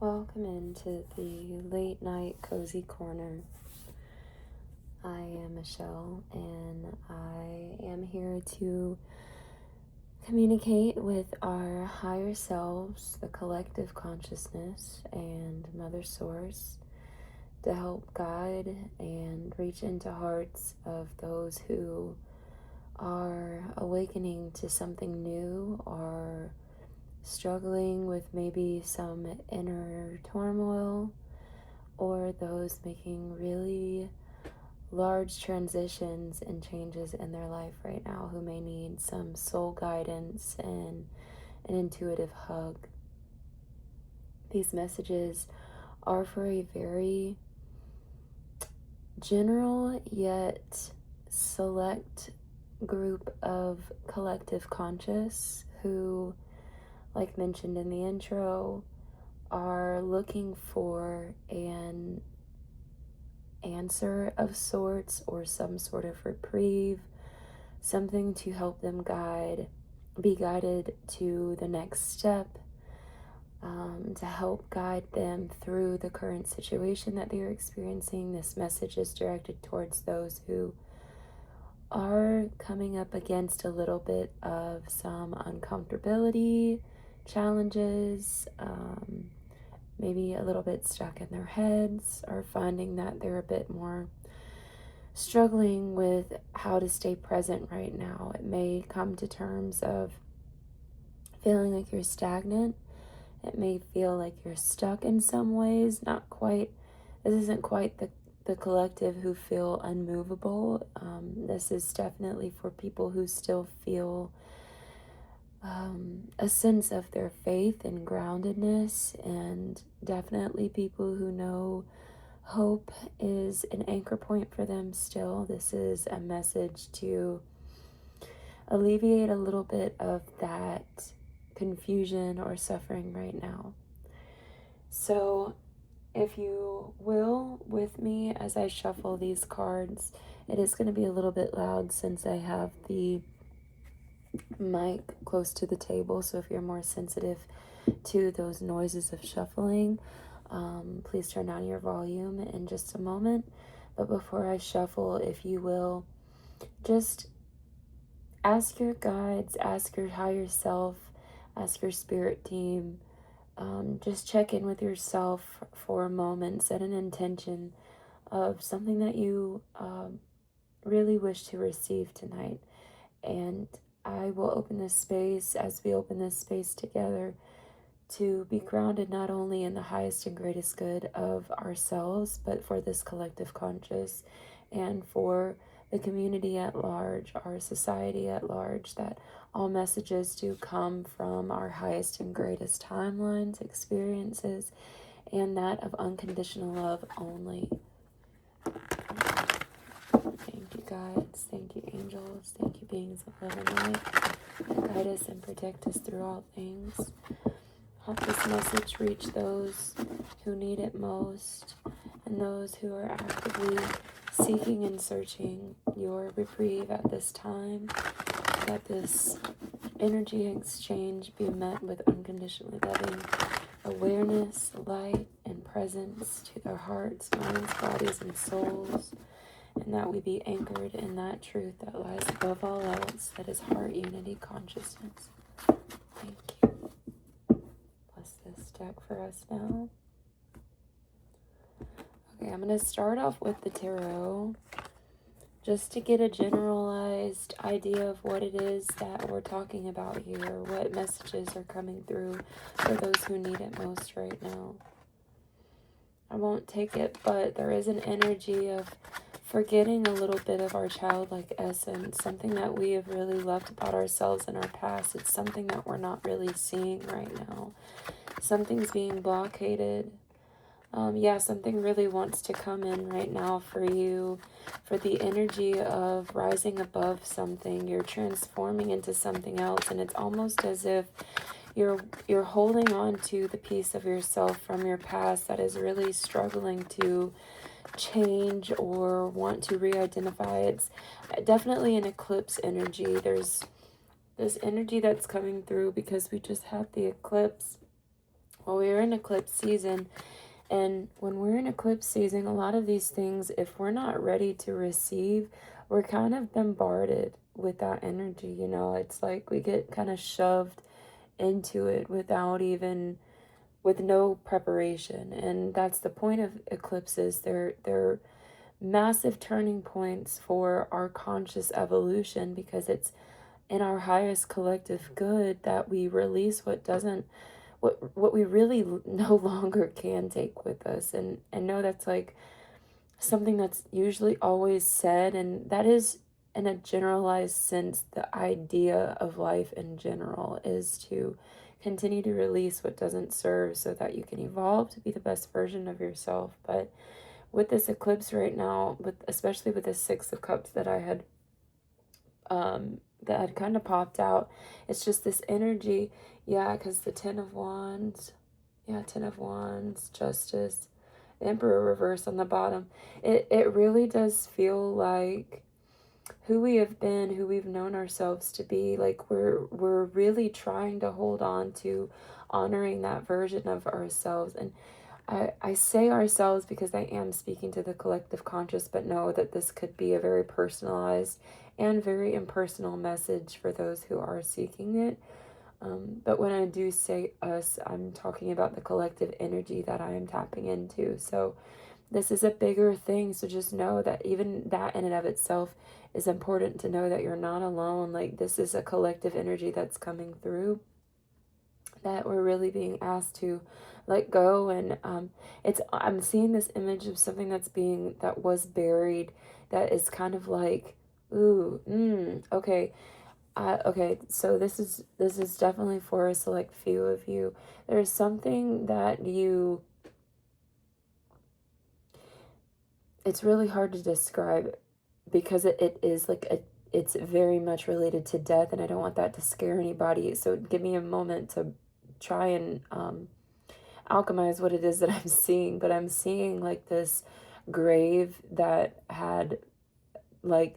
Welcome into the late night cozy corner. I am Michelle and I am here to communicate with our higher selves, the collective consciousness, and Mother Source to help guide and reach into hearts of those who are awakening to something new or struggling with maybe some inner turmoil, or those making really large transitions and changes in their life right now who may need some soul guidance and an intuitive hug. These messages are for a very general yet select group of collective conscious who, like mentioned in the intro, are looking for an answer of sorts or some sort of reprieve, something to help them be guided to the next step, to help guide them through the current situation that they're experiencing. This message is directed towards those who are coming up against a little bit of some uncomfortability, challenges, maybe a little bit stuck in their heads, or finding that they're a bit more struggling with how to stay present right now. It may come to terms of feeling like you're stagnant. It may feel like you're stuck in some ways. This isn't quite the collective who feel unmovable. This is definitely for people who still feel a sense of their faith and groundedness, and definitely people who know hope is an anchor point for them still. This is a message to alleviate a little bit of that confusion or suffering right now. So, if you will, with me as I shuffle these cards, it is going to be a little bit loud since I have the mic close to the table. So, if you're more sensitive to those noises of shuffling, please turn down your volume in just a moment. But before I shuffle, if you will, just ask your guides, ask your higher self, ask your spirit team. Just check in with yourself for a moment. Set an intention of something that you really wish to receive tonight. And I will open this space, as we open this space together, to be grounded not only in the highest and greatest good of ourselves, but for this collective conscious and for the community at large, our society at large, that all messages do come from our highest and greatest timelines, experiences, and that of unconditional love only. Thank you, guides. Thank you, angels. Thank you, beings of love and light, that guide us and protect us through all things. Help this message reach those who need it most, and those who are actively seeking and searching your reprieve at this time. Let this energy exchange be met with unconditionally loving awareness, light, and presence to their hearts, minds, bodies, and souls, and that we be anchored in that truth that lies above all else, that is heart unity consciousness. Thank you. Bless this deck for us now. Okay, I'm going to start off with the tarot just to get a generalized idea of what it is that we're talking about here, what messages are coming through for those who need it most right now. I won't take it, but there is an energy of forgetting a little bit of our childlike essence, something that we have really loved about ourselves in our past. It's something that we're not really seeing right now. Something's being blockaded. Something really wants to come in right now for you, for the energy of rising above something. You're transforming into something else, and it's almost as if you're holding on to the piece of yourself from your past that is really struggling to change or want to re-identify. It's definitely an eclipse energy. There's this energy that's coming through because we just had the eclipse Well, we're in eclipse season, and when we're in eclipse season, a lot of these things, if we're not ready to receive, we're kind of bombarded with that energy. It's like we get kind of shoved into it without even with no preparation. And that's the point of eclipses. They're massive turning points for our conscious evolution, because it's in our highest collective good that we release what we really no longer can take with us. And know that's like something that's usually always said, and that is, in a generalized sense, the idea of life in general is to continue to release what doesn't serve so that you can evolve to be the best version of yourself. But with this eclipse right now, especially with the Six of Cups that had kind of popped out, it's just this energy. Yeah, because the Ten of Wands, yeah, Ten of Wands, Justice, the Emperor reverse on the bottom. It really does feel like who we have been, who we've known ourselves to be. Like we're really trying to hold on to honoring that version of ourselves. And I say ourselves because I am speaking to the collective conscious, but know that this could be a very personalized and very impersonal message for those who are seeking it. But when I do say us, I'm talking about the collective energy that I am tapping into. So this is a bigger thing. So just know that even that in and of itself is important, to know that you're not alone. Like, this is a collective energy that's coming through, that we're really being asked to let go. And I'm seeing this image of something that was buried, that is kind of like, ooh, okay. Okay, so this is definitely for a select few of you. There's something that it's really hard to describe, because it is like it's very much related to death, and I don't want that to scare anybody. So give me a moment to try and alchemize what it is that I'm seeing. But I'm seeing like this grave that had, like,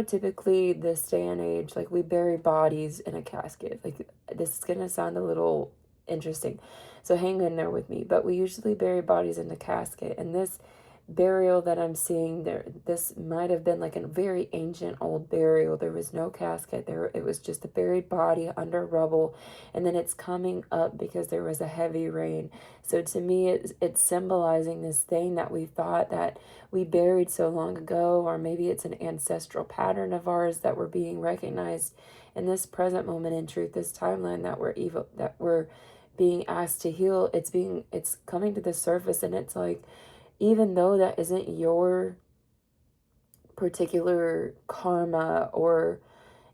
typically this day and age, like, we bury bodies in a casket. Like, this is gonna sound a little interesting, so hang in there with me. But we usually bury bodies in a casket, and this burial that I'm seeing there, this might have been like a very ancient old burial. There was no casket there. It was just a buried body under rubble, and then it's coming up because there was a heavy rain. So to me, it's symbolizing this thing that we thought that we buried so long ago, or maybe it's an ancestral pattern of ours that we're being recognized in this present moment in truth, this timeline that we're being asked to heal. It's coming to the surface, and it's like, even though that isn't your particular karma or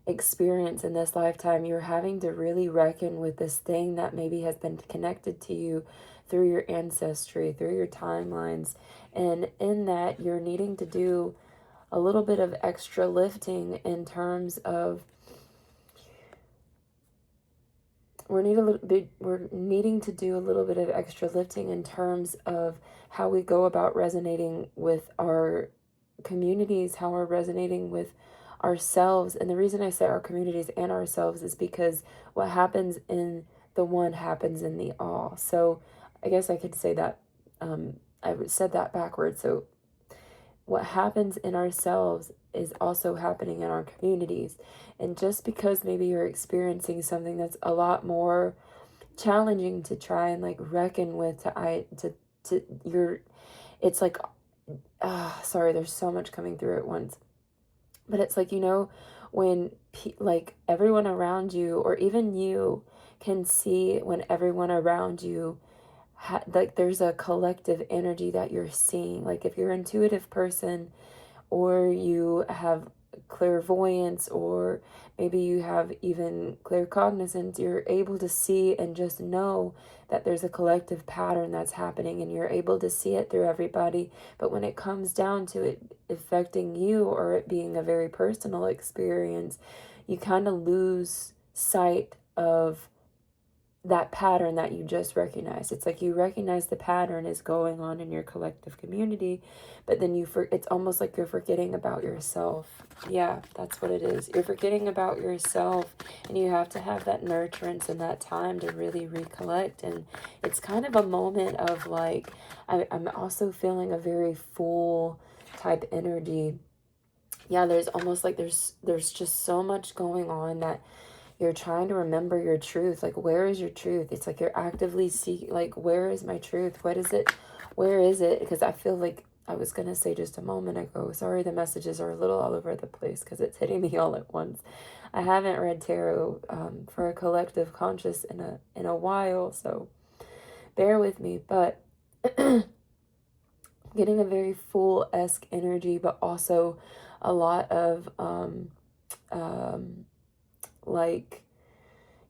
experience in this lifetime, you're having to really reckon with this thing that maybe has been connected to you through your ancestry, through your timelines. And in that, you're needing to do a little bit of extra lifting in terms of we're needing to do a little bit of extra lifting in terms of how we go about resonating with our communities, how we're resonating with ourselves. And the reason I say our communities and ourselves is because what happens in the one happens in the all. So I guess I could say that, I said that backwards. So what happens in ourselves is also happening in our communities. And just because maybe you're experiencing something that's a lot more challenging to try and like reckon with, to your, it's like, sorry, there's so much coming through at once. But it's like, when like everyone around you, or even you, can see when everyone around you like there's a collective energy that you're seeing. Like, if you're an intuitive person, or you have clairvoyance, or maybe you have even claircognizance, you're able to see and just know that there's a collective pattern that's happening, and you're able to see it through everybody. But when it comes down to it affecting you, or it being a very personal experience, you kind of lose sight of that pattern that you just recognize. It's like you recognize the pattern is going on in your collective community, but then it's almost like you're forgetting about yourself. Yeah, that's what it is. You're forgetting about yourself, and you have to have that nurturance and that time to really recollect. And it's kind of a moment of like, I'm also feeling a very full type energy. Yeah, there's almost like there's just so much going on that you're trying to remember your truth. Like, where is your truth? It's like you're actively seeking, like, where is my truth? What is it? Where is it? Because I feel like I was going to say just a moment ago, sorry, the messages are a little all over the place because it's hitting me all at once. I haven't read tarot for a collective conscious in a while, so bear with me. But getting a very full-esque energy, but also a lot of like,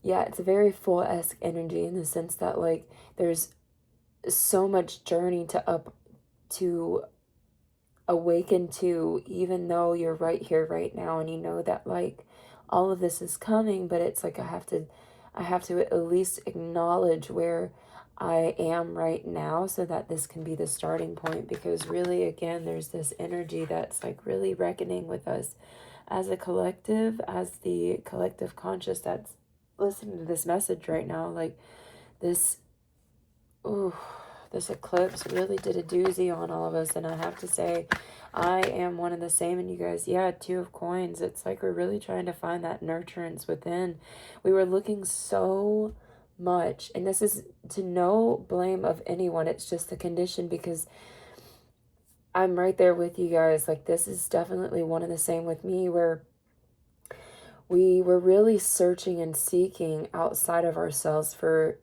yeah, it's a very full-esque energy in the sense that like there's so much journey to awaken to, even though you're right here right now and you know that like all of this is coming, but it's like I have to at least acknowledge where I am right now so that this can be the starting point, because really again there's this energy that's like really reckoning with us as a collective, as the collective conscious that's listening to this message right now. Like this, ooh, this eclipse really did a doozy on all of us. And I have to say, I am one of the same. And you guys, yeah, Two of Coins. It's like we're really trying to find that nurturance within. We were looking so much, and this is to no blame of anyone. It's just the condition, because I'm right there with you guys. Like, this is definitely one of the same with me, where we were really searching and seeking outside of ourselves for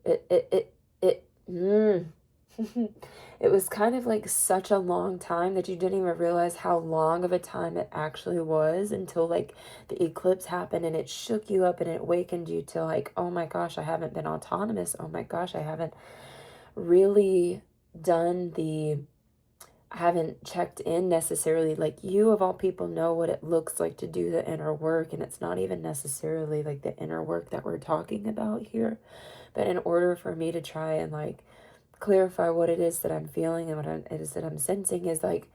it was kind of like such a long time that you didn't even realize how long of a time it actually was until like the eclipse happened, and it shook you up and it awakened you to like, oh my gosh, I haven't been autonomous. Oh my gosh, I haven't really done the I haven't checked in necessarily. Like, you of all people know what it looks like to do the inner work, and it's not even necessarily like the inner work that we're talking about here. But in order for me to try and like clarify what it is that I'm feeling and what it is that I'm sensing, is like,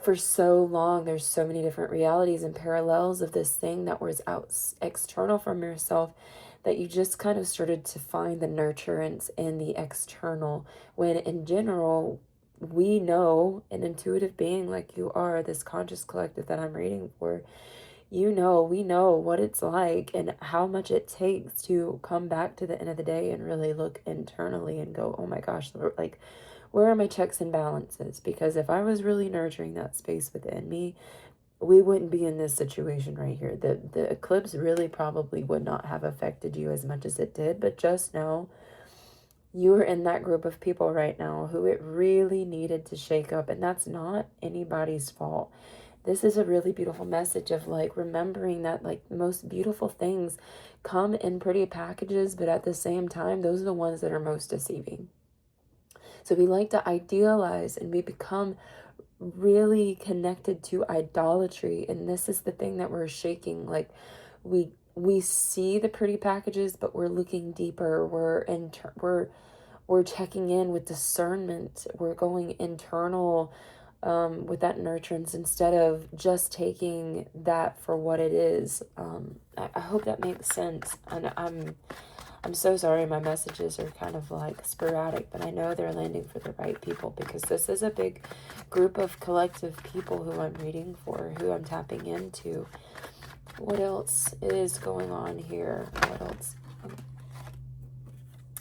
for so long there's so many different realities and parallels of this thing that was out external from yourself, that you just kind of started to find the nurturance in the external, when in general we know, an intuitive being like you are, this conscious collective that I'm reading for, you know, we know what it's like and how much it takes to come back to the end of the day and really look internally and go, oh my gosh, like, where are my checks and balances? Because if I was really nurturing that space within me, we wouldn't be in this situation right here. The eclipse really probably would not have affected you as much as it did, but just know you're in that group of people right now who it really needed to shake up, and that's not anybody's fault. This is a really beautiful message of like remembering that like the most beautiful things come in pretty packages, but at the same time, those are the ones that are most deceiving. So we like to idealize, and we become really connected to idolatry, and this is the thing that we're shaking. Like, we see the pretty packages, but we're looking deeper. We're checking in with discernment. We're going internal with that nurturance, instead of just taking that for what it is. I hope that makes sense. And I'm so sorry my messages are kind of like sporadic, but I know they're landing for the right people, because this is a big group of collective people who I'm reading for, who I'm tapping into. What else is going on here? What else?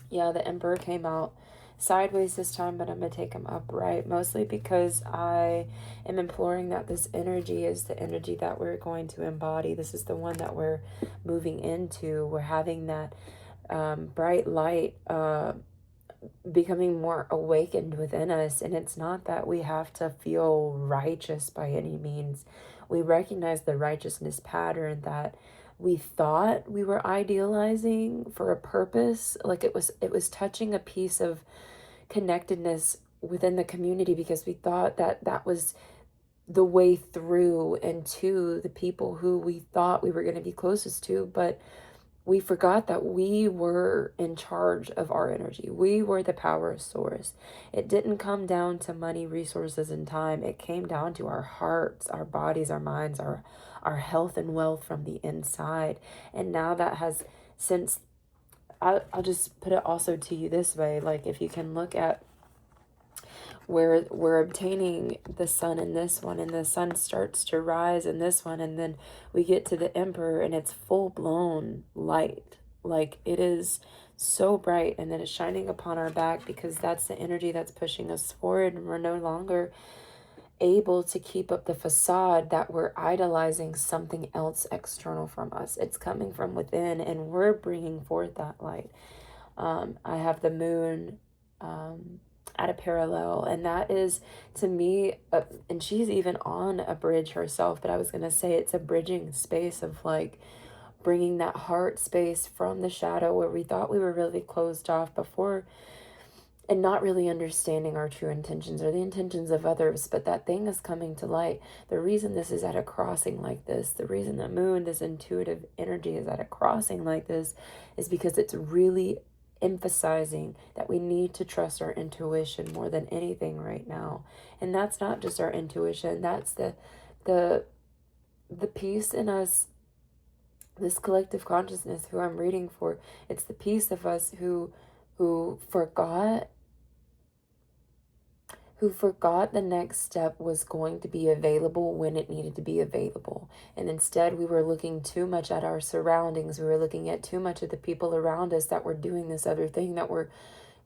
Yeah, the Emperor came out sideways this time, but I'm going to take him upright, mostly because I am imploring that this energy is the energy that we're going to embody. This is the one that we're moving into. We're having that bright light becoming more awakened within us. And it's not that we have to feel righteous by any means. We recognize the righteousness pattern that we thought we were idealizing for a purpose. Like, it was touching a piece of connectedness within the community, because we thought that that was the way through and to the people who we thought we were going to be closest to. But we forgot that we were in charge of our energy. We were the power source. It didn't come down to money, resources, and time. It came down to our hearts, our bodies, our minds, our health and wealth from the inside. And now that has since I'll just put it also to you this way. Like, if you can look at where we're obtaining the sun in this one, and the sun starts to rise in this one, and then we get to the emperor and it's full blown light. Like, it is so bright, and then it's shining upon our back, because that's the energy that's pushing us forward, and we're no longer able to keep up the facade that we're idolizing something else external from us. It's coming from within, and we're bringing forth that light. I have the moon at a parallel, and that is, to me, and she's even on a bridge herself, but I was going to say it's a bridging space of like bringing that heart space from the shadow where we thought we were really closed off before, and not really understanding our true intentions or the intentions of others, but that thing is coming to light. The reason this is at a crossing like this, the reason the moon, this intuitive energy, is at a crossing like this, is because it's really emphasizing that we need to trust our intuition more than anything right now. And that's not just our intuition, that's the piece in us, this collective consciousness who I'm reading for. It's the piece of us who forgot the next step was going to be available when it needed to be available. And instead, we were looking too much at our surroundings. We were looking at too much of the people around us that were doing this other thing, that were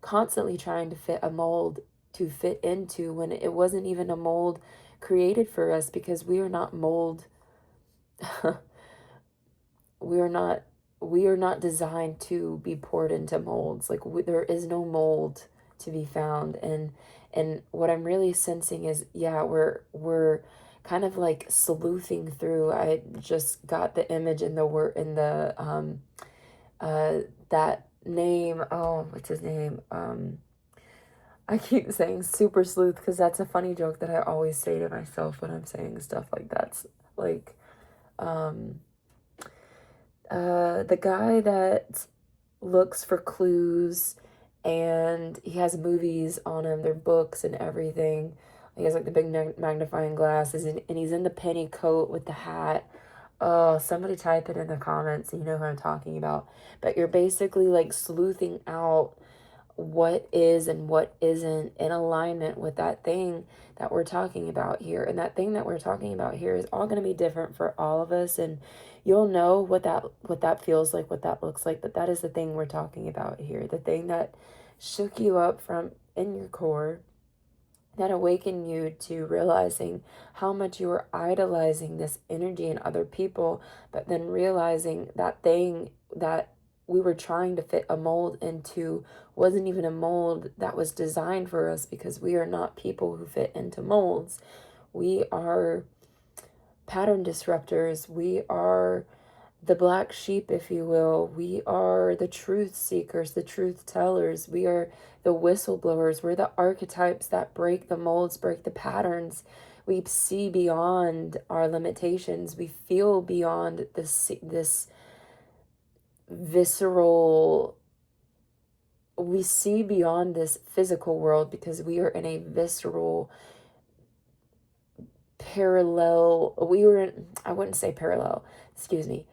constantly trying to fit a mold to fit into, when it wasn't even a mold created for us, because we are not mold. we are not designed to be poured into molds. Like, there is no mold to be found. And what I'm really sensing is, yeah, we're kind of like sleuthing through. I just got the image in the word in the that name. Oh, what's his name? I keep saying super sleuth because that's a funny joke that I always say to myself when I'm saying stuff like that. Like, the guy that looks for clues, and he has movies on him, they're books and everything. He has like the big magnifying glasses, and he's in the penny coat with the hat. Oh, somebody type it in the comments so you know who I'm talking about. But you're basically like sleuthing out what is and what isn't in alignment with that thing that we're talking about here. And that thing that we're talking about here is all going to be different for all of us, and you'll know what that feels like, what that looks like. But that is the thing we're talking about here, the thing that shook you up from in your core, that awakened you to realizing how much you were idolizing this energy in other people, but then realizing that thing that we were trying to fit a mold into wasn't even a mold that was designed for us, because we are not people who fit into molds. We are pattern disruptors. We are the black sheep, if you will. We are the truth seekers, the truth tellers. We are the whistleblowers. We're the archetypes that break the molds, break the patterns. We see beyond our limitations. We feel beyond this visceral. We see beyond this physical world, because we are in a visceral parallel. I wouldn't say parallel, excuse me.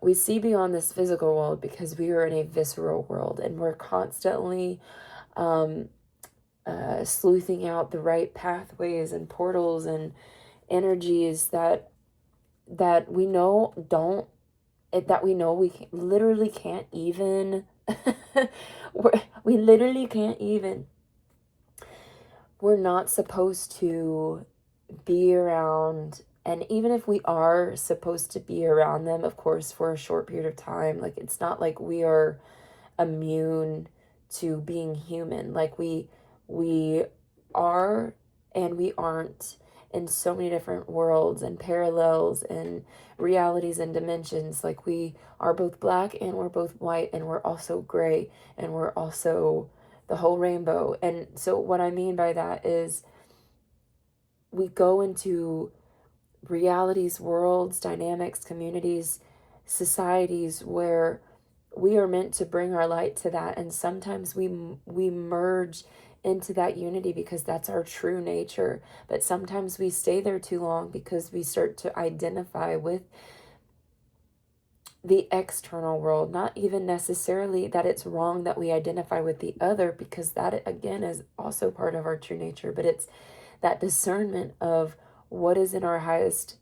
We see beyond this physical world because we are in a visceral world, and we're constantly sleuthing out the right pathways and portals and energies that we know literally can't even we literally can't even, we're not supposed to be around. And even if we are supposed to be around them, of course, for a short period of time, like, it's not like we are immune to being human. Like, we are and we aren't, in so many different worlds and parallels and realities and dimensions. Like, we are both black and we're both white, and we're also gray, and we're also the whole rainbow. And so what I mean by that is, we go into realities, worlds, dynamics, communities, societies where we are meant to bring our light to that, and sometimes we merge into that unity because that's our true nature. But sometimes we stay there too long because we start to identify with the external world. Not even necessarily that it's wrong that we identify with the other, because that again is also part of our true nature, but it's that discernment of what is in our highest.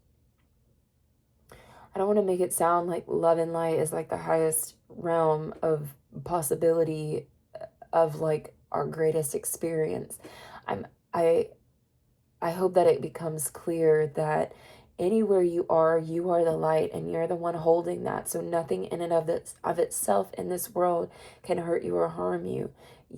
I don't want to make it sound like love and light is like the highest realm of possibility of like our greatest experience. I'm I I hope that it becomes clear that anywhere you are the light, and you're the one holding that. So nothing in and of this of itself in this world can hurt you or harm you.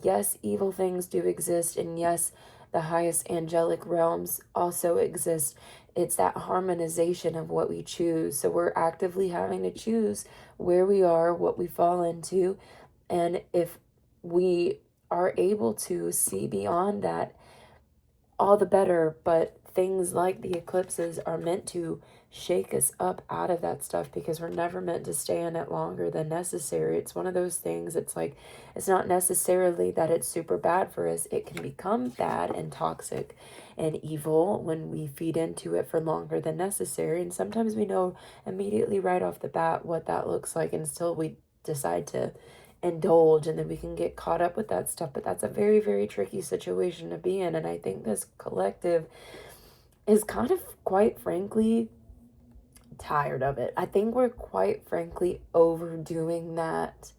Yes, evil things do exist, and yes, the highest angelic realms also exist. It's that harmonization of what we choose. So we're actively having to choose where we are, what we fall into, and if we are able to see beyond that, all the better. But things like the eclipses are meant to shake us up out of that stuff, because we're never meant to stay in it longer than necessary. It's one of those things, it's like, it's not necessarily that it's super bad for us. It can become bad and toxic and evil when we feed into it for longer than necessary. And sometimes we know immediately right off the bat what that looks like, and still we decide to indulge, and then we can get caught up with that stuff. But that's a very, very tricky situation to be in. And I think this collective is kind of, quite frankly, tired of it. I think we're quite frankly overdoing that.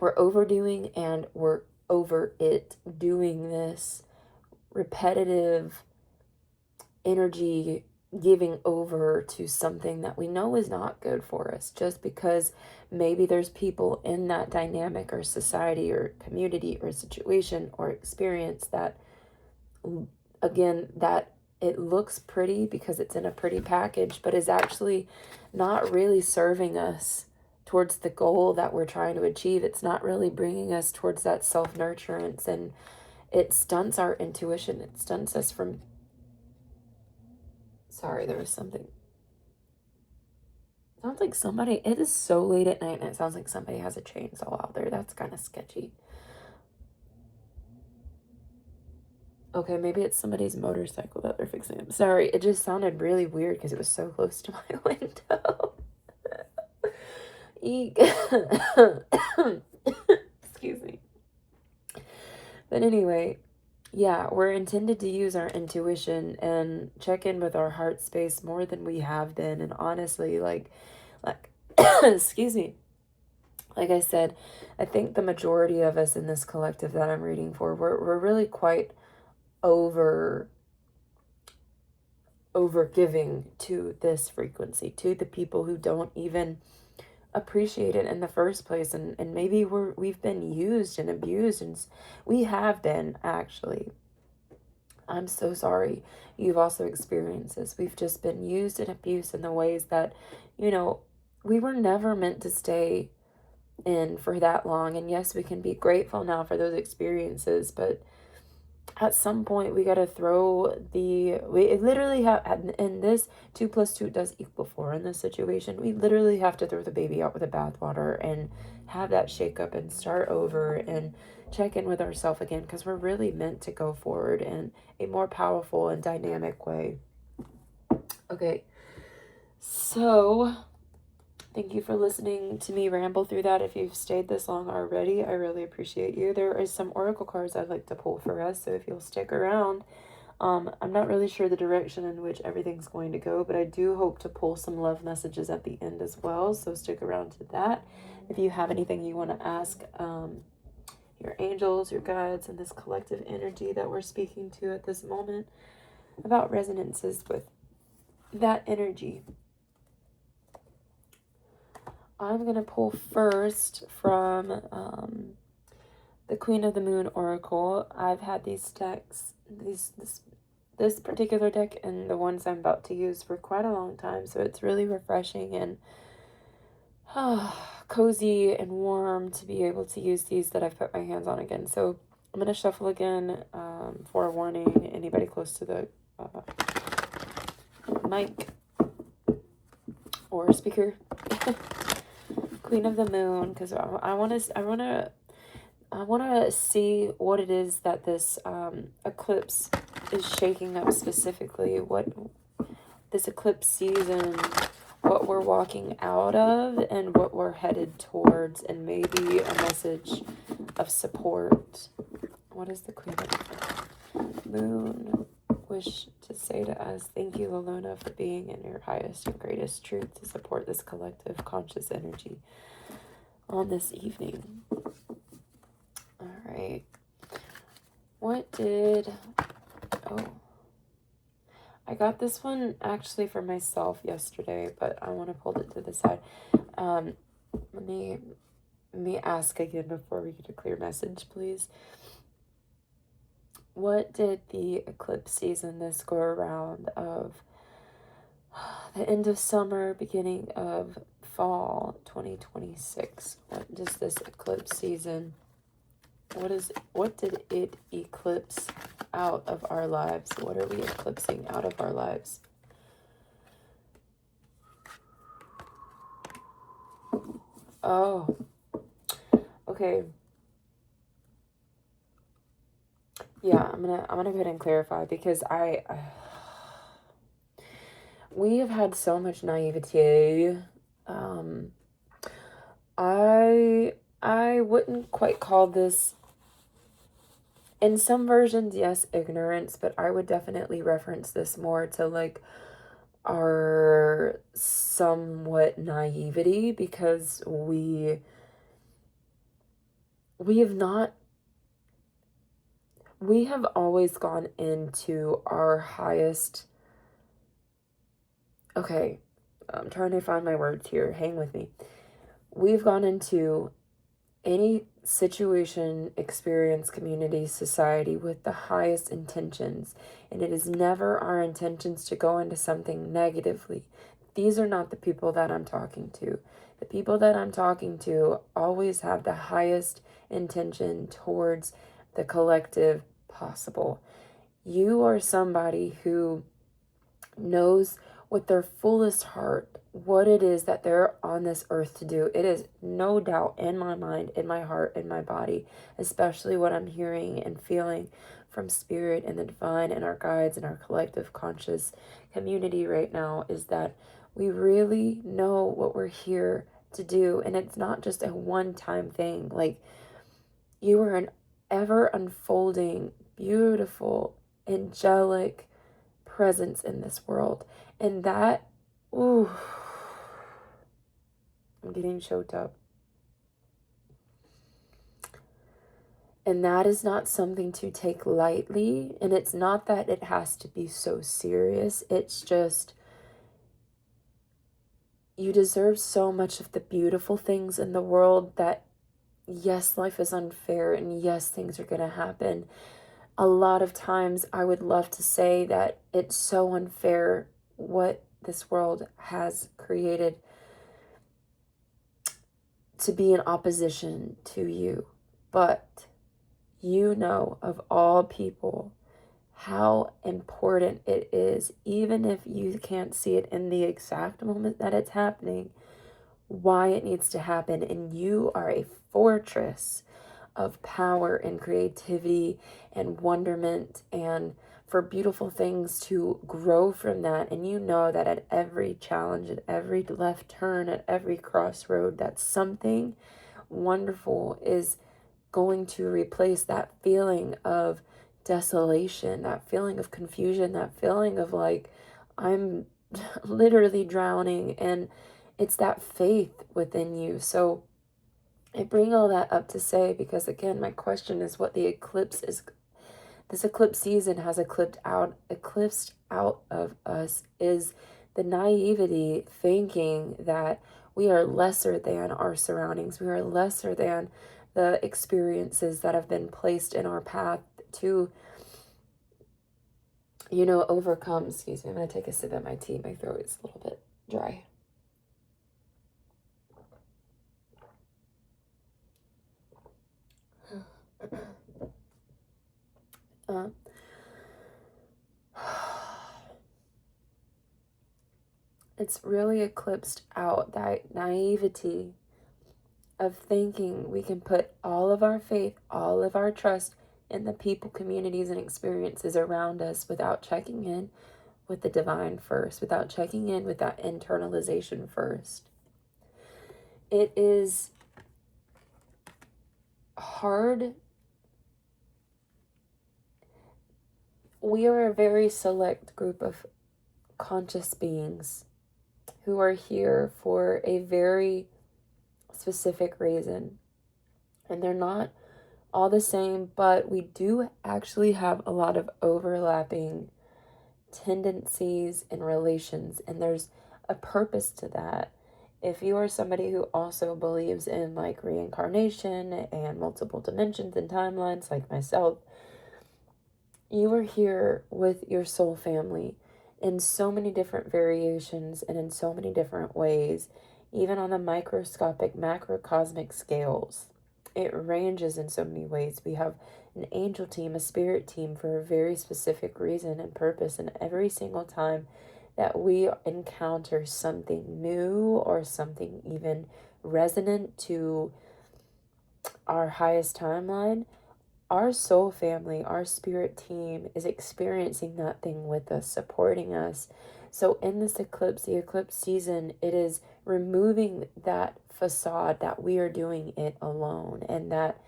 We're overdoing, and we're over it doing this repetitive energy, giving over to something that we know is not good for us, just because maybe there's people in that dynamic or society or community or situation or experience that, again, that it looks pretty because it's in a pretty package, but is actually not really serving us towards the goal that we're trying to achieve. It's not really bringing us towards that self-nurturance, and it stunts our intuition. It stunts us from... Sorry, there was something. Sounds like somebody... It is so late at night, and it sounds like somebody has a chainsaw out there. That's kind of sketchy. Okay, maybe it's somebody's motorcycle that they're fixing. I'm sorry, it just sounded really weird because it was so close to my window. Eek. Excuse me. But anyway, yeah, we're intended to use our intuition and check in with our heart space more than we have been. And honestly, like, excuse me. Like I said, I think the majority of us in this collective that I'm reading for, we're really quite over giving to this frequency, to the people who don't even appreciate it in the first place. And maybe we've been used and abused, and we have been, actually. I'm so sorry you've also experienced this. We've just been used and abused in the ways that, we were never meant to stay in for that long. And yes, we can be grateful now for those experiences, but at some point we got to throw we literally have, in this 2 + 2 does equal 4 in this situation, we literally have to throw the baby out with the bathwater and have that shake up and start over and check in with ourselves again, because we're really meant to go forward in a more powerful and dynamic way. Okay, so thank you for listening to me ramble through that. If you've stayed this long already, I really appreciate you. There is some oracle cards I'd like to pull for us, so if you'll stick around. I'm not really sure the direction in which everything's going to go, but I do hope to pull some love messages at the end as well, so stick around to that. If you have anything you want to ask your angels, your guides, and this collective energy that we're speaking to at this moment about resonances with that energy, I'm going to pull first from the Queen of the Moon Oracle. I've had these decks, this particular deck and the ones I'm about to use for quite a long time, so it's really refreshing and cozy and warm to be able to use these that I've put my hands on again. So I'm going to shuffle again, forewarning anybody close to the mic or speaker. Queen of the Moon, because I want to see what it is that this eclipse is shaking up specifically. What this eclipse season, what we're walking out of, and what we're headed towards, and maybe a message of support. What is the Queen of the Moon wish to say to us? Thank you, Luna, for being in your highest and greatest truth to support this collective conscious energy on this evening. All right. What did... Oh. I got this one actually for myself yesterday, but I want to pull it to the side. Let me ask again before we get a clear message, please. What did the eclipse season this go around of the end of summer, beginning of fall 2026? What does this eclipse season, what did it eclipse out of our lives? What are we eclipsing out of our lives? Oh, okay. Yeah, I'm gonna go ahead and clarify, because we have had so much naivete. I wouldn't quite call this, in some versions, yes, ignorance, but I would definitely reference this more to like our somewhat naivety, because we have always gone into our highest... Okay, I'm trying to find my words here. Hang with me. We've gone into any situation, experience, community, society with the highest intentions, and it is never our intentions to go into something negatively. These are not the people that I'm talking to. The people that I'm talking to always have the highest intention towards the collective possible. You are somebody who knows with their fullest heart what it is that they're on this earth to do. It is no doubt in my mind, in my heart, in my body, especially what I'm hearing and feeling from spirit and the divine and our guides and our collective conscious community right now, is that we really know what we're here to do. And it's not just a one-time thing. Like, you are an ever unfolding, beautiful, angelic presence in this world. And that, ooh, I'm getting choked up. And that is not something to take lightly. And it's not that it has to be so serious. It's just, you deserve so much of the beautiful things in the world that, yes, life is unfair, and yes, things are going to happen. A lot of times I would love to say that it's so unfair what this world has created to be in opposition to you. But you know, of all people, how important it is, even if you can't see it in the exact moment that it's happening, why it needs to happen. And you are a fortress of power and creativity and wonderment, and for beautiful things to grow from that. And you know that at every challenge, at every left turn, at every crossroad, that something wonderful is going to replace that feeling of desolation, that feeling of confusion, that feeling of like, I'm literally drowning. And it's that faith within you. So I bring all that up to say, because again, my question is what the eclipse is. This eclipse season has eclipsed out of us is the naivety, thinking that we are lesser than our surroundings. We are lesser than the experiences that have been placed in our path to, overcome. Excuse me, I'm going to take a sip of my tea. My throat is a little bit dry. It's really eclipsed out that naivety of thinking we can put all of our faith, all of our trust in the people, communities, and experiences around us without checking in with the divine first, without checking in with that internalization first. It is hard. We are a very select group of conscious beings who are here for a very specific reason. And they're not all the same, but we do actually have a lot of overlapping tendencies and relations, and there's a purpose to that. If you are somebody who also believes in like reincarnation and multiple dimensions and timelines, like myself, you are here with your soul family in so many different variations and in so many different ways, even on the microscopic, macrocosmic scales. It ranges in so many ways. We have an angel team, a spirit team for a very specific reason and purpose, and every single time that we encounter something new or something even resonant to our highest timeline, our soul family, our spirit team is experiencing that thing with us, supporting us. So in this eclipse, the eclipse season, it is removing that facade that we are doing it alone, and that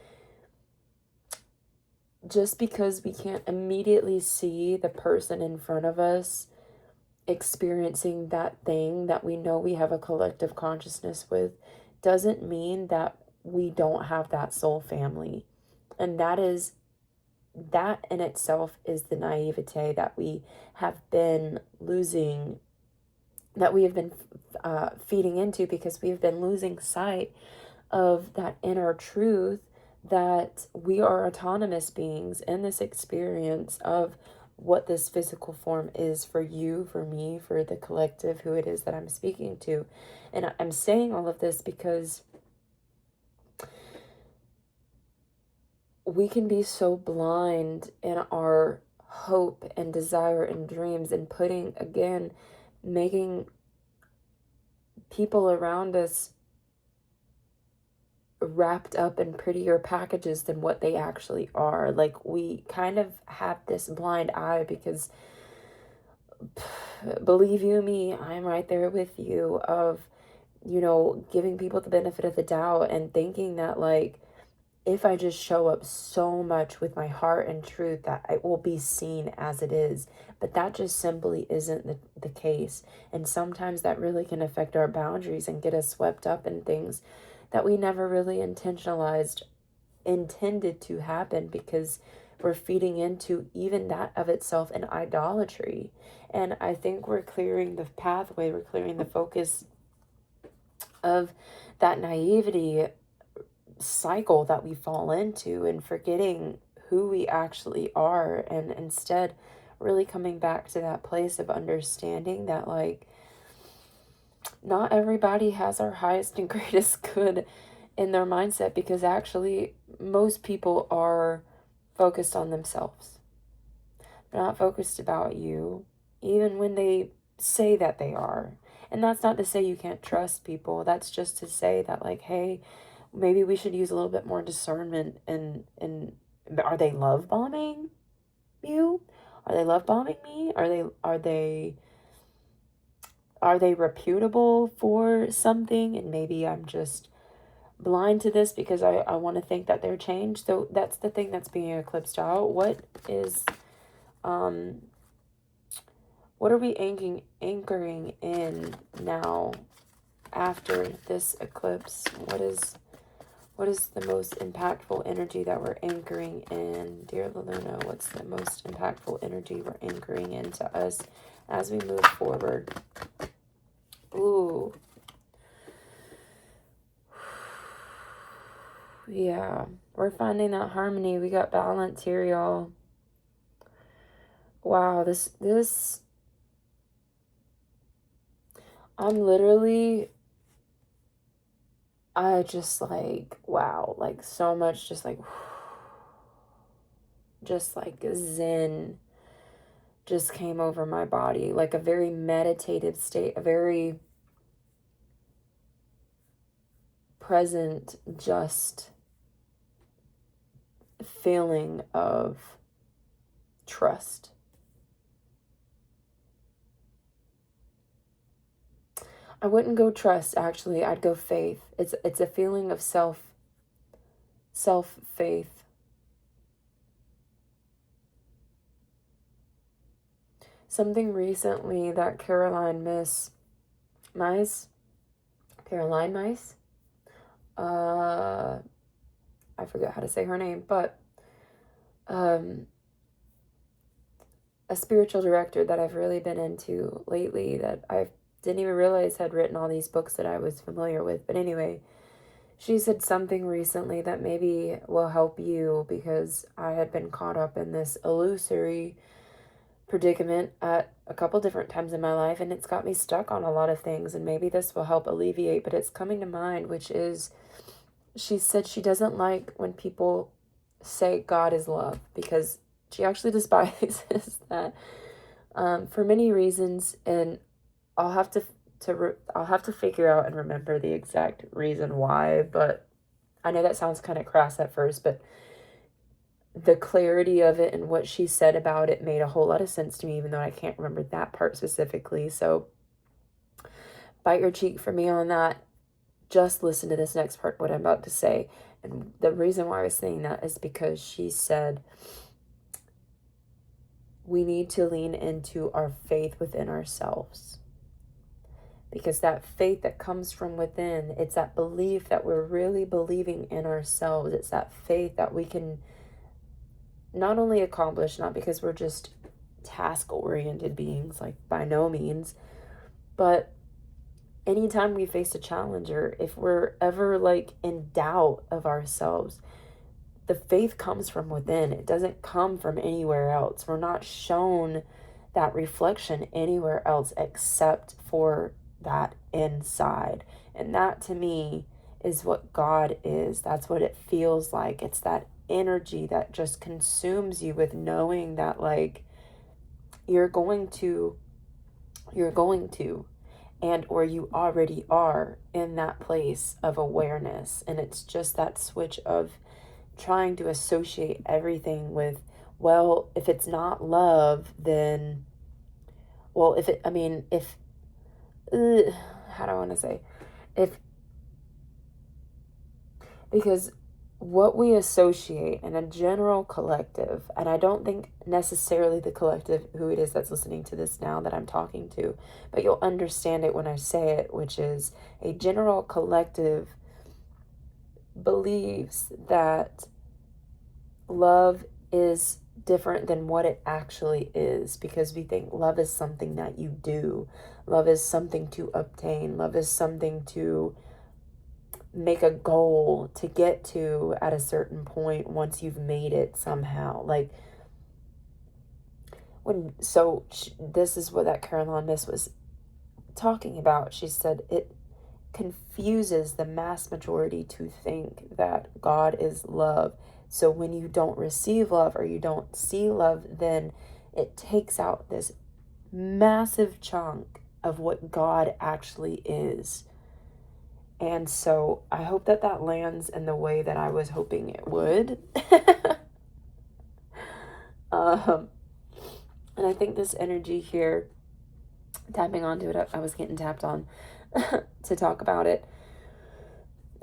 just because we can't immediately see the person in front of us experiencing that thing that we know we have a collective consciousness with, doesn't mean that we don't have that soul family. And that in itself is the naivete that we have been losing, that we have been feeding into, because we have been losing sight of that inner truth that we are autonomous beings in this experience of what this physical form is for you, for me, for the collective, who it is that I'm speaking to. And I'm saying all of this because we can be so blind in our hope and desire and dreams, and putting, again, making people around us wrapped up in prettier packages than what they actually are. Like, we kind of have this blind eye because, believe you me, I'm right there with you, of, giving people the benefit of the doubt and thinking that, like, if I just show up so much with my heart and truth, that it will be seen as it is. But that just simply isn't the case. And sometimes that really can affect our boundaries and get us swept up in things that we never really intended to happen, because we're feeding into even that of itself an idolatry. And I think we're clearing the pathway, we're clearing the focus of that naivety cycle that we fall into, and forgetting who we actually are, and instead really coming back to that place of understanding that, like, not everybody has our highest and greatest good in their mindset, because actually most people are focused on themselves. They're not focused about you, even when they say that they are. And that's not to say you can't trust people. That's just to say that, like, hey, maybe we should use a little bit more discernment. And are they love bombing you? Are they love bombing me? Are they reputable for something, and maybe I'm just blind to this because I want to think that they're changed? So that's the thing that's being eclipsed out. What are we anchoring in now after this eclipse? What is the most impactful energy that we're anchoring in? Dear Luna, what's the most impactful energy we're anchoring into us as we move forward? Ooh. Yeah, we're finding that harmony. We got balance here, y'all. Wow, this I'm literally, I just, like, wow, like, so much, just like zen just came over my body, like a very meditative state, a very present just feeling of trust. I wouldn't go trust, actually. I'd go faith. It's a feeling of self faith. Something recently that Caroline Myss, I forget how to say her name, but a spiritual director that I've really been into lately, that I didn't even realize had written all these books that I was familiar with. But anyway, she said something recently that maybe will help you, because I had been caught up in this illusory predicament at a couple different times in my life, and it's got me stuck on a lot of things, and maybe this will help alleviate, but it's coming to mind, which is, she said she doesn't like when people say God is love, because she actually despises that for many reasons, and I'll have to figure out and remember the exact reason why, but I know that sounds kind of crass at first, but the clarity of it and what she said about it made a whole lot of sense to me, even though I can't remember that part specifically. So bite your cheek for me on that. Just listen to this next part, what I'm about to say. And the reason why I was saying that is because she said we need to lean into our faith within ourselves. Because that faith that comes from within, it's that belief that we're really believing in ourselves. It's that faith that we can not only accomplish, not because we're just task-oriented beings, like by no means, but anytime we face a challenge, or if we're ever like in doubt of ourselves, the faith comes from within. It doesn't come from anywhere else. We're not shown that reflection anywhere else except for that inside. And that, to me, is what God is. That's what it feels like. It's that energy that just consumes you with knowing that, like, you're going to, and or you already are in that place of awareness. And it's just that switch of trying to associate everything with, well, if it's not love, then, well, if it, I mean, if, how do I want to say, if, because what we associate in a general collective, and I don't think necessarily the collective who it is that's listening to this now that I'm talking to, but you'll understand it when I say it, which is a general collective believes that love is different than what it actually is, because we think love is something that you do. Love is something to obtain. Love is something to make a goal to get to at a certain point once you've made it somehow. Like, this is what that Caroline Myss was talking about. She said it confuses the mass majority to think that God is love. So when you don't receive love or you don't see love, then it takes out this massive chunk of what God actually is. And so I hope that that lands in the way that I was hoping it would. And I think this energy here, tapping onto it, I was getting tapped on to talk about it,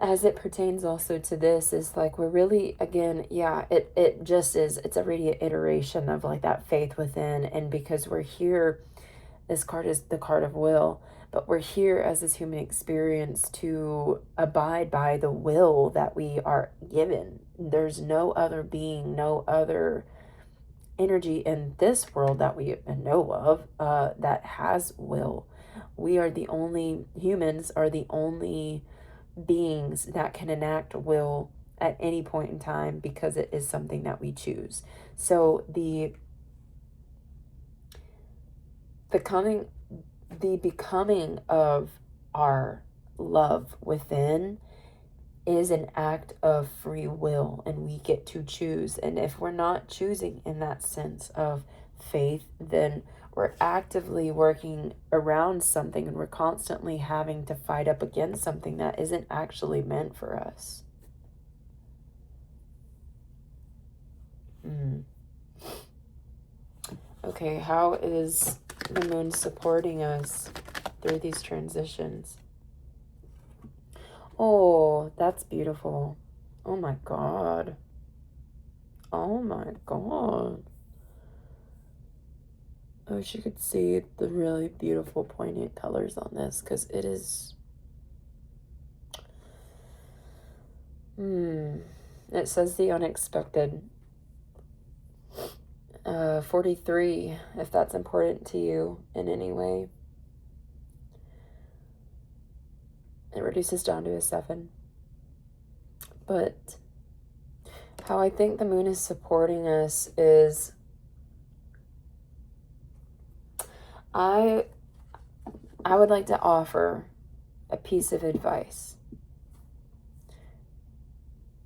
as it pertains also to this, is like, we're really, again, yeah, it just is, it's a reiteration of like that faith within. And because we're here, this card is the card of will, but we're here as this human experience to abide by the will that we are given. There's no other being, no other energy in this world that we know of that has will. Humans are the only beings that can enact will at any point in time, because it is something that we choose. So the becoming of our love within is an act of free will, and we get to choose. And if we're not choosing in that sense of faith, then we're actively working around something, and we're constantly having to fight up against something that isn't actually meant for us. Okay, how is the moon supporting us through these transitions? Oh, that's beautiful. Oh my God. Oh my God. I wish you could see the really beautiful poignant colors on this, because it is... It says the unexpected. 43, if that's important to you in any way. It reduces down to a 7. But how I think the moon is supporting us is... I would like to offer a piece of advice.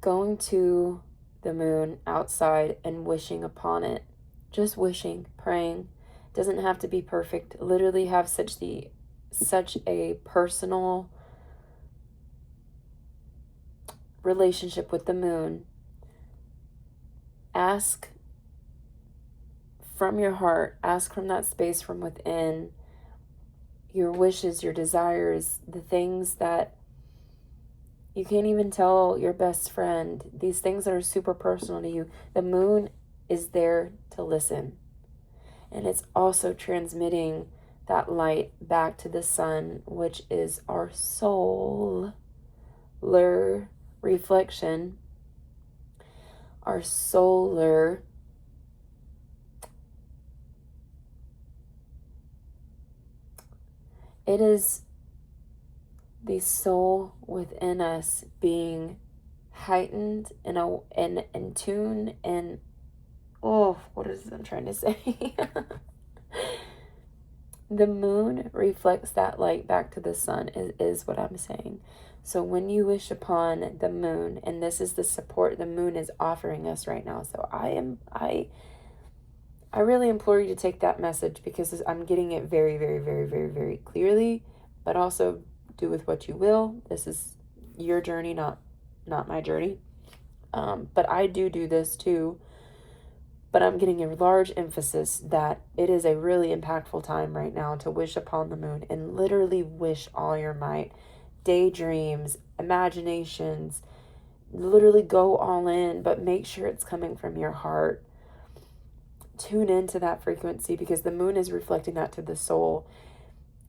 Going to the moon outside and wishing upon it. Just wishing, praying. Doesn't have to be perfect. Literally have such a personal relationship with the moon. Ask from your heart, ask from that space from within, your wishes, your desires, the things that you can't even tell your best friend, these things that are super personal to you. The moon is there to listen. And it's also transmitting that light back to the sun, which is our solar reflection, our solar it is the soul within us being heightened and in tune, and what is I'm trying to say? The moon reflects that light back to the sun is what I'm saying. So when you wish upon the moon, and this is the support the moon is offering us right now. So I really implore you to take that message, because I'm getting it very, very, very, very, very clearly, but also do with what you will. This is your journey, not my journey. But I do this too. But I'm getting a large emphasis that it is a really impactful time right now to wish upon the moon, and literally wish all your might. Daydreams, imaginations, literally go all in, but make sure it's coming from your heart. Tune into that frequency, because the moon is reflecting that to the soul,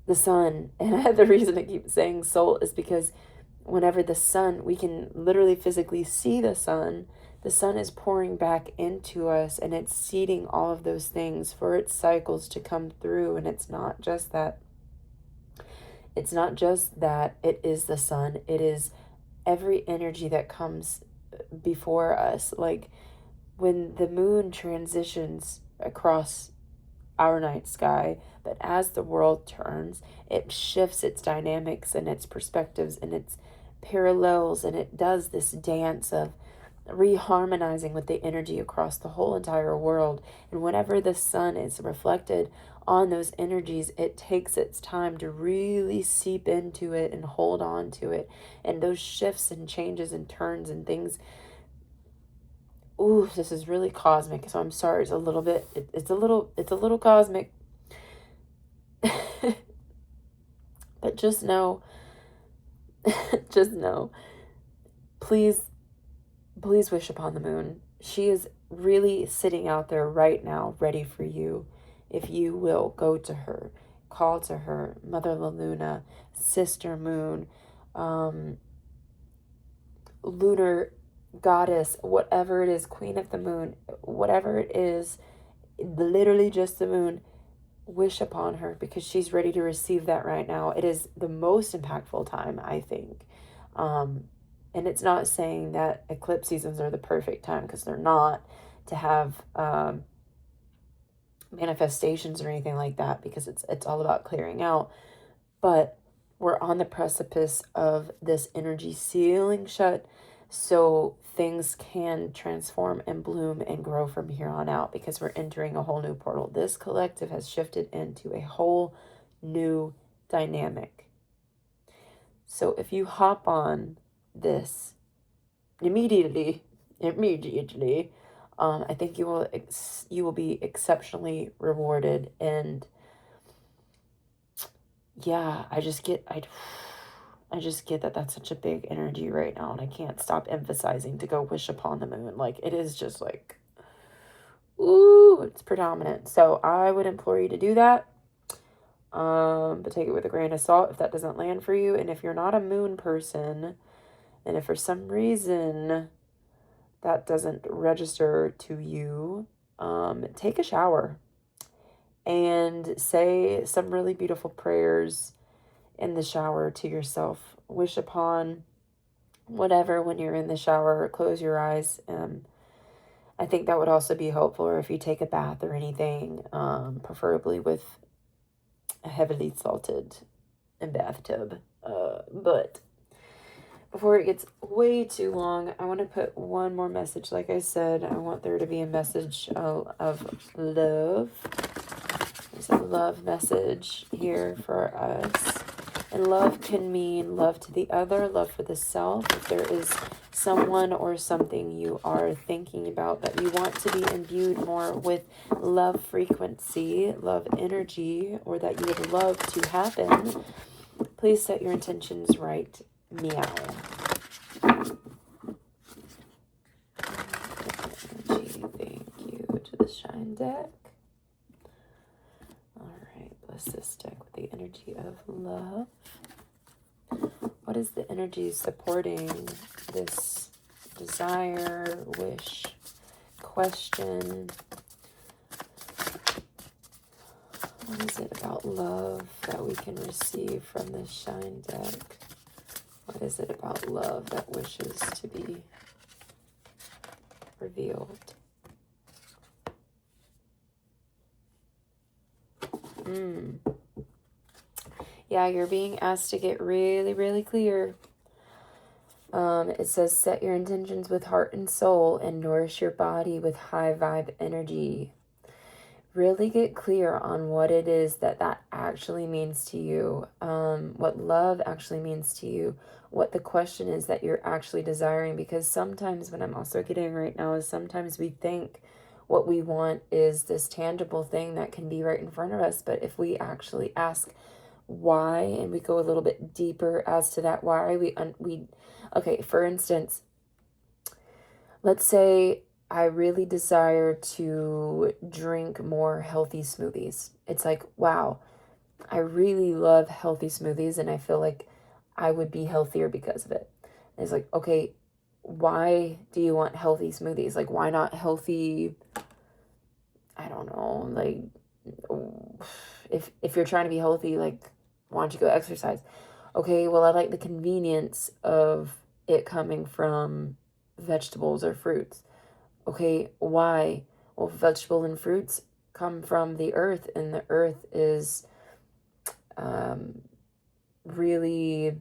the sun. And the reason I keep saying soul is because whenever the sun, we can literally physically see the sun is pouring back into us, and it's seeding all of those things for its cycles to come through. And it's not just that it is the sun, it is every energy that comes before us. Like when the moon transitions across our night sky, but as the world turns, it shifts its dynamics and its perspectives and its parallels, and it does this dance of reharmonizing with the energy across the whole entire world. And whenever the sun is reflected on those energies, it takes its time to really seep into it and hold on to it. And those shifts and changes and turns and things, this is really cosmic, so I'm sorry, it's a little cosmic. But just know, please wish upon the moon. She is really sitting out there right now, ready for you. If you will go to her, call to her, Mother La Luna, Sister Moon, lunar goddess, whatever it is, Queen of the Moon, whatever it is, literally just the moon. Wish upon her, because she's ready to receive that right now. It is the most impactful time, I think. And it's not saying that eclipse seasons are the perfect time, because they're not, to have manifestations or anything like that, because it's all about clearing out. But we're on the precipice of this energy sealing shut, so things can transform and bloom and grow from here on out, because we're entering a whole new portal. This collective has shifted into a whole new dynamic. So if you hop on this immediately, I think you will be exceptionally rewarded. And yeah, I just get that that's such a big energy right now, and I can't stop emphasizing to go wish upon the moon. Like, it is just like, ooh, it's predominant. So I would implore you to do that. But take it with a grain of salt if that doesn't land for you. And if you're not a moon person, and if for some reason that doesn't register to you, take a shower and say some really beautiful prayers in the shower to yourself. Wish upon whatever when you're in the shower. Close your eyes. I think that would also be helpful, or if you take a bath or anything, preferably with a heavily salted bathtub. But before it gets way too long, I want to put one more message. Like I said, I want there to be a message of love. There's a love message here for us. And love can mean love to the other, love for the self. If there is someone or something you are thinking about that you want to be imbued more with love frequency, love energy, or that you would love to happen, please set your intentions right. Meow. Energy, thank you to the Shine deck. Alright, bless this deck with the energy of love. What is the energy supporting this desire, wish, question? What is it about love that we can receive from this Shine deck? What is it about love that wishes to be revealed? Yeah, you're being asked to get really, really clear. It says, set your intentions with heart and soul and nourish your body with high vibe energy. Really get clear on what it is that actually means to you, what love actually means to you, what the question is that you're actually desiring. Because sometimes what I'm also getting right now is sometimes we think what we want is this tangible thing that can be right in front of us. But if we actually ask why, and we go a little bit deeper as to that why, okay, for instance, let's say I really desire to drink more healthy smoothies. It's like, wow, I really love healthy smoothies, and I feel like I would be healthier because of it. And it's like, okay, why do you want healthy smoothies? Like, why not healthy, I don't know, like, if you're trying to be healthy, like, why don't you go exercise? Okay, well, I like the convenience of it coming from vegetables or fruits. Okay, why? Well, vegetable and fruits come from the earth, and the earth is really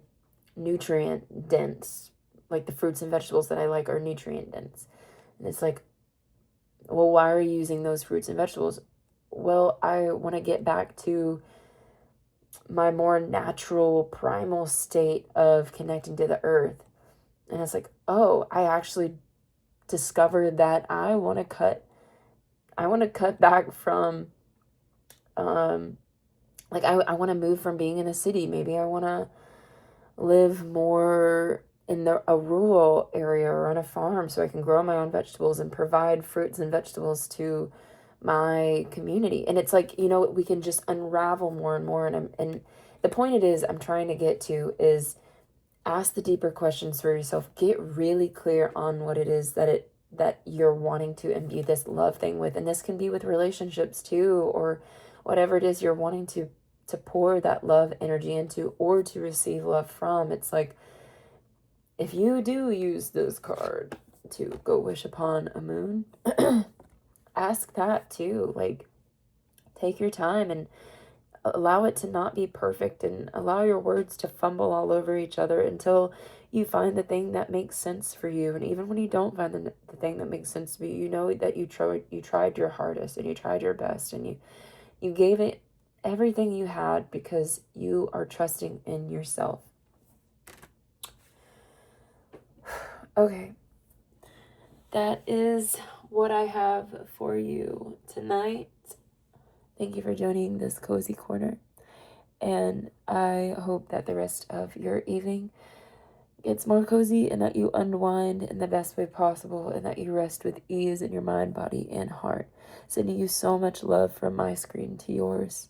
nutrient dense. Like, the fruits and vegetables that I like are nutrient dense. And it's like, well, why are you using those fruits and vegetables? Well, I want to get back to my more natural primal state of connecting to the earth. And it's like, oh, I actually discovered that I want to cut back from like I want to move from being in a city. Maybe I want to live more in a rural area or on a farm, so I can grow my own vegetables and provide fruits and vegetables to my community. And it's like, we can just unravel more and more. And the point I'm trying to get to is ask the deeper questions for yourself. Get really clear on what it is that you're wanting to imbue this love thing with. And this can be with relationships too, or whatever it is you're wanting to pour that love energy into, or to receive love from. It's like, if you do use this card to go wish upon a moon, ask that too. Like, take your time and allow it to not be perfect, and allow your words to fumble all over each other until you find the thing that makes sense for you. And even when you don't find the thing that makes sense to you, you know that you tried your hardest and you tried your best and you gave it everything you had because you are trusting in yourself. Okay. That is what I have for you tonight. Thank you for joining this cozy corner. And I hope that the rest of your evening gets more cozy and that you unwind in the best way possible and that you rest with ease in your mind, body, and heart. Sending you so much love from my screen to yours.